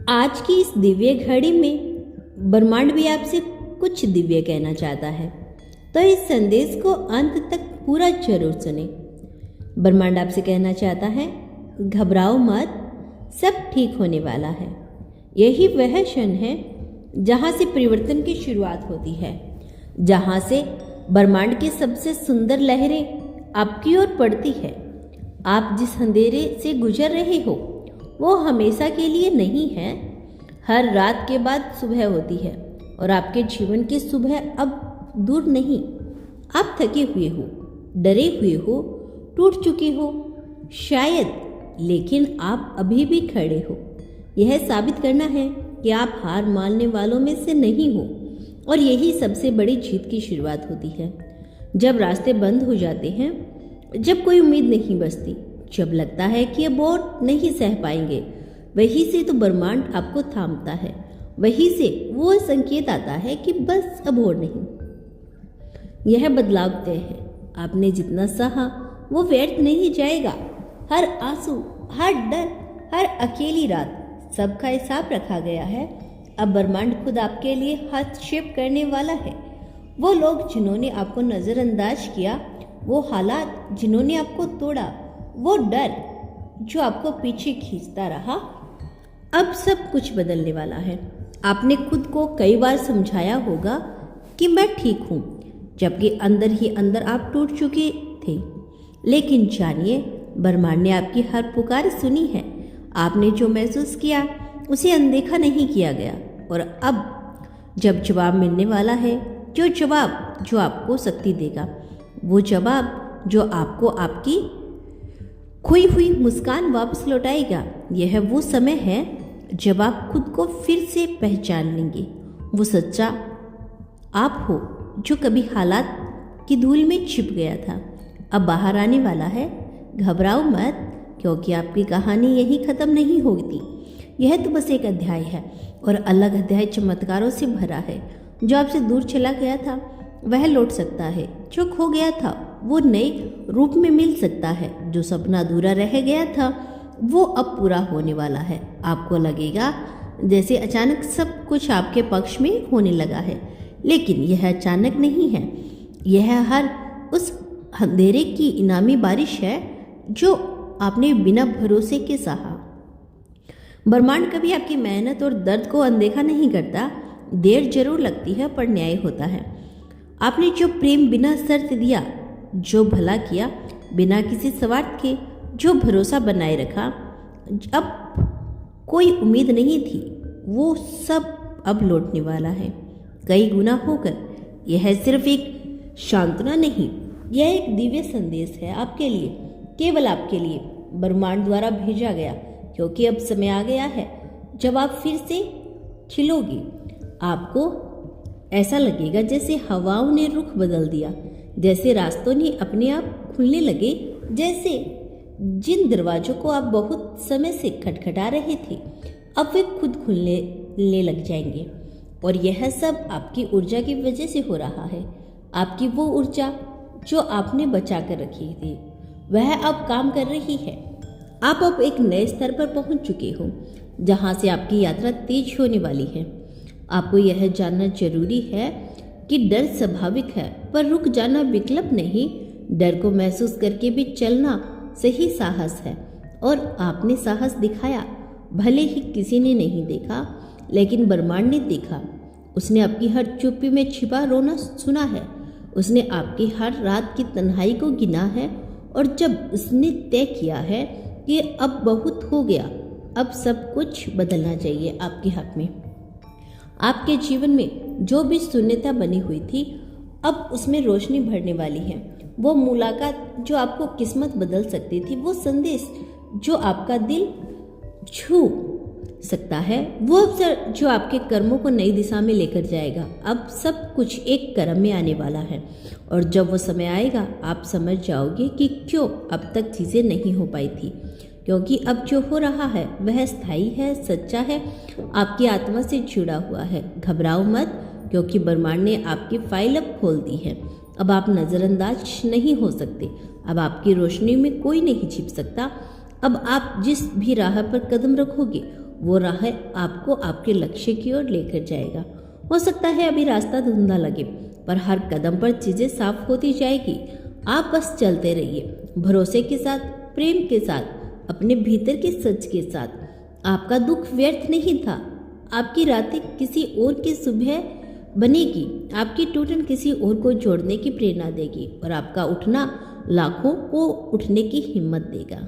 आज की इस दिव्य घड़ी में ब्रह्मांड भी आपसे कुछ दिव्य कहना चाहता है, तो इस संदेश को अंत तक पूरा जरूर सुने। ब्रह्मांड आपसे कहना चाहता है, घबराओ मत, सब ठीक होने वाला है। यही वह क्षण है जहाँ से परिवर्तन की शुरुआत होती है, जहाँ से ब्रह्मांड की सबसे सुंदर लहरें आपकी ओर पड़ती है। आप जिस अंधेरे से गुजर रहे हो वो हमेशा के लिए नहीं है। हर रात के बाद सुबह होती है और आपके जीवन की सुबह अब दूर नहीं। आप थके हुए हो, डरे हुए हो, टूट चुके हो शायद, लेकिन आप अभी भी खड़े हो। यह साबित करना है कि आप हार मानने वालों में से नहीं हो, और यही सबसे बड़ी जीत की शुरुआत होती है। जब रास्ते बंद हो जाते हैं, जब कोई उम्मीद नहीं बचती, जब लगता है कि अब और नहीं सह पाएंगे, वहीं से तो ब्रह्मांड आपको थामता है। वहीं से वो संकेत आता है कि बस अब और नहीं। यह बदलाव तय है। आपने जितना सहा वो व्यर्थ नहीं जाएगा। हर आंसू, हर डर, हर अकेली रात, सबका हिसाब रखा गया है। अब ब्रह्मांड खुद आपके लिए हस्तक्षेप करने वाला है। वो लोग जिन्होंने आपको नजरअंदाज किया, वो हालात जिन्होंने आपको तोड़ा, वो डर जो आपको पीछे खींचता रहा, अब सब कुछ बदलने वाला है। आपने खुद को कई बार समझाया होगा कि मैं ठीक हूँ, जबकि अंदर ही अंदर आप टूट चुके थे। लेकिन जानिए, ब्रह्मांड ने आपकी हर पुकार सुनी है। आपने जो महसूस किया उसे अनदेखा नहीं किया गया, और अब जब जवाब मिलने वाला है, जो जवाब जो आपको शक्ति देगा, वो जवाब जो आपको आपकी खोई हुई मुस्कान वापस लौटाएगा। यह वो समय है जब आप खुद को फिर से पहचान लेंगे। वो सच्चा आप हो जो कभी हालात की धूल में छिप गया था, अब बाहर आने वाला है। घबराओ मत, क्योंकि आपकी कहानी यही खत्म नहीं होती। यह तो बस एक अध्याय है, और अलग अध्याय चमत्कारों से भरा है। जो आपसे दूर चला गया था वह लौट सकता है, जो खो गया था वो नए रूप में मिल सकता है, जो सपना अधूरा रह गया था वो अब पूरा होने वाला है। आपको लगेगा जैसे अचानक सब कुछ आपके पक्ष में होने लगा है, लेकिन यह अचानक नहीं है। यह हर उस अंधेरे की इनामी बारिश है जो आपने बिना भरोसे के सहा। ब्रह्मांड कभी आपकी मेहनत और दर्द को अनदेखा नहीं करता। देर जरूर लगती है, पर न्याय होता है। आपने जो प्रेम बिना शर्त दिया, जो भला किया बिना किसी स्वार्थ के, जो भरोसा बनाए रखा अब कोई उम्मीद नहीं थी, वो सब अब लौटने वाला है, कई गुना होकर। यह सिर्फ एक सांत्वना नहीं, यह एक दिव्य संदेश है आपके लिए, केवल आपके लिए, ब्रह्मांड द्वारा भेजा गया, क्योंकि अब समय आ गया है जब आप फिर से खिलोगे। आपको ऐसा लगेगा जैसे हवाओं ने रुख बदल दिया, जैसे रास्तों ने अपने आप खुलने लगे, जैसे जिन दरवाजों को आप बहुत समय से खटखटा रहे थे अब वे खुद खुलने लग जाएंगे। और यह सब आपकी ऊर्जा की वजह से हो रहा है। आपकी वो ऊर्जा जो आपने बचा कर रखी थी वह अब काम कर रही है। आप अब एक नए स्तर पर पहुंच चुके हो, जहां से आपकी यात्रा तेज होने वाली है। आपको यह जानना जरूरी है कि डर स्वाभाविक है, पर रुक जाना विकल्प नहीं। डर को महसूस करके भी चलना सही साहस है, और आपने साहस दिखाया। भले ही किसी ने नहीं देखा, लेकिन ब्रह्मांड ने देखा। उसने आपकी हर चुप्पी में छिपा रोना सुना है। उसने आपकी हर रात की तन्हाई को गिना है, और जब उसने तय किया है कि अब बहुत हो गया, अब सब कुछ बदलना चाहिए आपके हक में। आपके जीवन में जो भी शून्यता बनी हुई थी, अब उसमें रोशनी भरने वाली है। वो मुलाकात जो आपको किस्मत बदल सकती थी, वो संदेश जो आपका दिल छू सकता है, वो अवसर जो आपके कर्मों को नई दिशा में लेकर जाएगा, अब सब कुछ एक क्रम में आने वाला है। और जब वो समय आएगा, आप समझ जाओगे कि क्यों अब तक चीज़ें नहीं हो पाई थी, क्योंकि अब जो हो रहा है वह स्थायी है, सच्चा है, आपकी आत्मा से जुड़ा हुआ है। घबराओ मत, क्योंकि ब्रह्मांड ने आपकी फाइल अब खोल दी है। अब आप नज़रअंदाज नहीं हो सकते। अब आपकी रोशनी में कोई नहीं छिप सकता। अब आप जिस भी राह पर कदम रखोगे वो राह आपको आपके लक्ष्य की ओर लेकर जाएगा। हो सकता है अभी रास्ता धुंधला लगे, पर हर कदम पर चीजें साफ होती जाएगी। आप बस चलते रहिए, भरोसे के साथ, प्रेम के साथ, अपने भीतर के सच के साथ। आपका दुख व्यर्थ नहीं था। आपकी रातें किसी और की सुबह बनेगी, आपकी टूटन किसी और को जोड़ने की प्रेरणा देगी और आपका उठना लाखों को उठने की हिम्मत देगा।